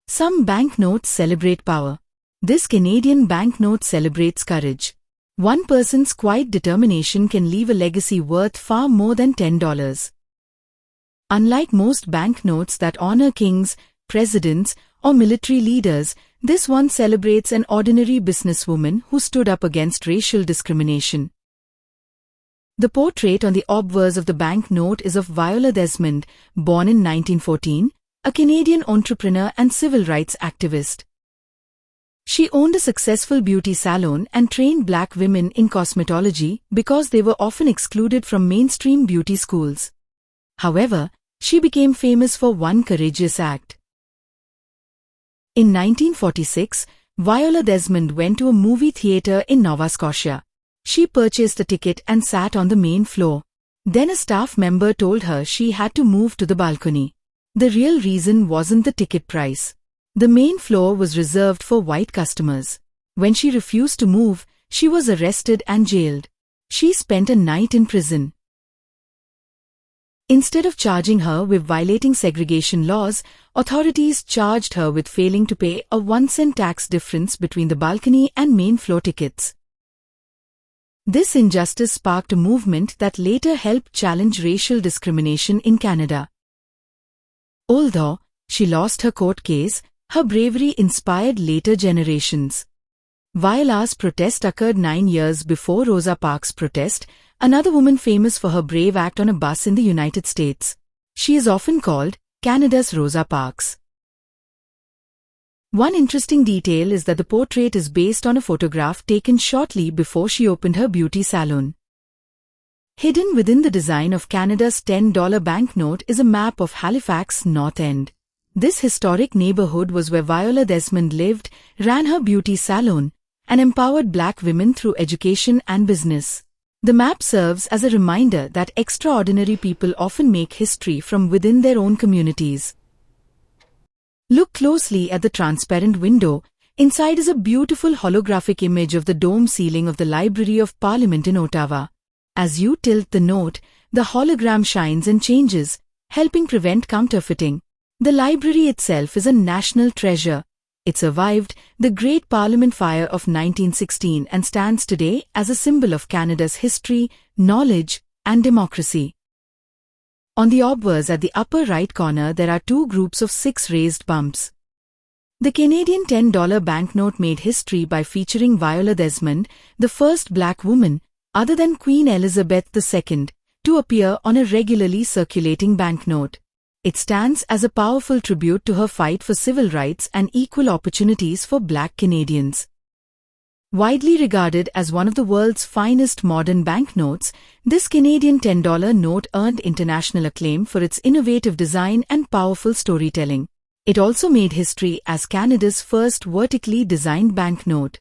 Some banknotes celebrate power. This Canadian banknote celebrates courage. One person's quiet determination can leave a legacy worth far more than $10. Unlike most banknotes that honor kings, presidents, or military leaders, this one celebrates an ordinary businesswoman who stood up against racial discrimination. The portrait on the obverse of the banknote is of Viola Desmond, born in 1914, a Canadian entrepreneur and civil rights activist. She owned a successful beauty salon and trained black women in cosmetology because they were often excluded from mainstream beauty schools. However, she became famous for one courageous act. In 1946, Viola Desmond went to a movie theatre in Nova Scotia. She purchased a ticket and sat on the main floor. Then a staff member told her she had to move to the balcony. The real reason wasn't the ticket price. The main floor was reserved for white customers. When she refused to move, she was arrested and jailed. She spent a night in prison. Instead of charging her with violating segregation laws, authorities charged her with failing to pay a 1-cent tax difference between the balcony and main floor tickets. This injustice sparked a movement that later helped challenge racial discrimination in Canada. Although she lost her court case, her bravery inspired later generations. Viola's protest occurred 9 years before Rosa Parks' protest, another woman famous for her brave act on a bus in the United States. She is often called Canada's Rosa Parks. One interesting detail is that the portrait is based on a photograph taken shortly before she opened her beauty salon. Hidden within the design of Canada's $10 banknote is a map of Halifax, North End. This historic neighborhood was where Viola Desmond lived, ran her beauty salon, and empowered black women through education and business. The map serves as a reminder that extraordinary people often make history from within their own communities. Look closely at the transparent window. Inside is a beautiful holographic image of the dome ceiling of the Library of Parliament in Ottawa. As you tilt the note, the hologram shines and changes, helping prevent counterfeiting. The library itself is a national treasure. It survived the Great Parliament Fire of 1916 and stands today as a symbol of Canada's history, knowledge, and democracy. On the obverse at the upper right corner there are two groups of 6 raised bumps. The Canadian $10 banknote made history by featuring Viola Desmond, the first black woman, other than Queen Elizabeth II, to appear on a regularly circulating banknote. It stands as a powerful tribute to her fight for civil rights and equal opportunities for black Canadians. Widely regarded as one of the world's finest modern banknotes, this Canadian $10 note earned international acclaim for its innovative design and powerful storytelling. It also made history as Canada's first vertically designed banknote.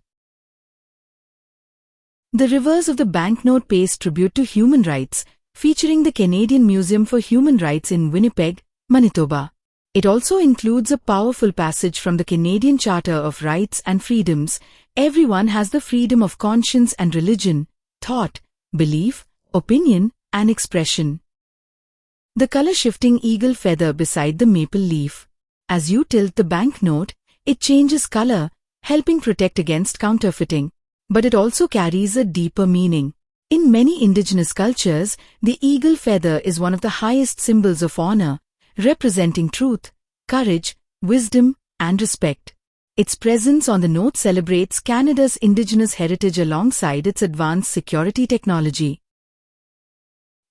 The reverse of the banknote pays tribute to human rights, featuring the Canadian Museum for Human Rights in Winnipeg, Manitoba. It also includes a powerful passage from the Canadian Charter of Rights and Freedoms. Everyone has the freedom of conscience and religion, thought, belief, opinion, and expression. The color-shifting eagle feather beside the maple leaf. As you tilt the banknote, it changes color, helping protect against counterfeiting. But it also carries a deeper meaning. In many Indigenous cultures, the eagle feather is one of the highest symbols of honor, representing truth, courage, wisdom, and respect. Its presence on the note celebrates Canada's Indigenous heritage alongside its advanced security technology.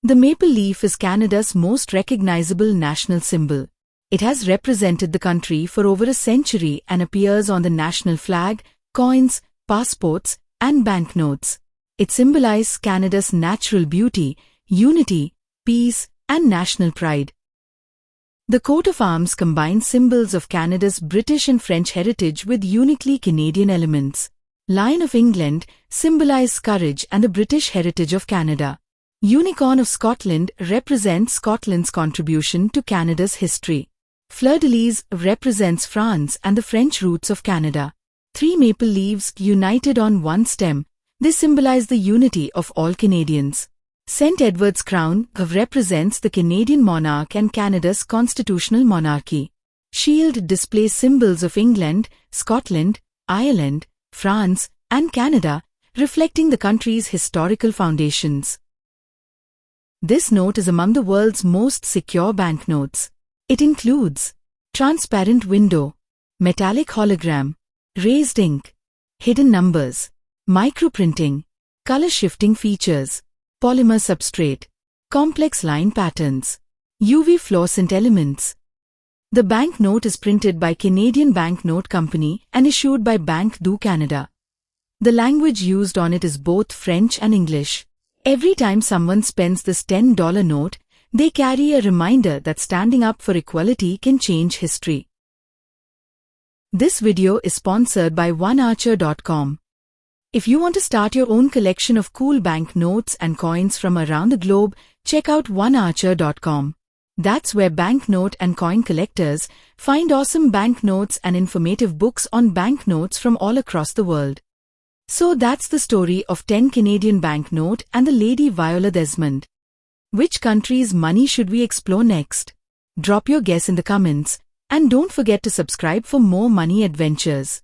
The maple leaf is Canada's most recognizable national symbol. It has represented the country for over a century and appears on the national flag, coins, passports, and banknotes. It symbolizes Canada's natural beauty, unity, peace, and national pride. The coat of arms combines symbols of Canada's British and French heritage with uniquely Canadian elements. Lion of England symbolizes courage and the British heritage of Canada. Unicorn of Scotland represents Scotland's contribution to Canada's history. Fleur-de-lis represents France and the French roots of Canada. 3 maple leaves united on one stem, they symbolize the unity of all Canadians. St. Edward's crown represents the Canadian monarch and Canada's constitutional monarchy. shield displays symbols of England, Scotland, Ireland, France, and Canada, reflecting the country's historical foundations. This note is among the world's most secure banknotes. It includes transparent window, metallic hologram, raised ink, hidden numbers, microprinting, color-shifting features, polymer substrate, complex line patterns, UV fluorescent elements. The banknote is printed by Canadian Banknote Company and issued by Bank du Canada. The language used on it is both French and English. Every time someone spends this $10 note, they carry a reminder that standing up for equality can change history. This video is sponsored by onearcher.com. If you want to start your own collection of cool banknotes and coins from around the globe, check out onearcher.com. That's where banknote and coin collectors find awesome banknotes and informative books on banknotes from all across the world. So that's the story of 10 Canadian banknote and the Lady Viola Desmond. Which country's money should we explore next? Drop your guess in the comments, and don't forget to subscribe for more money adventures.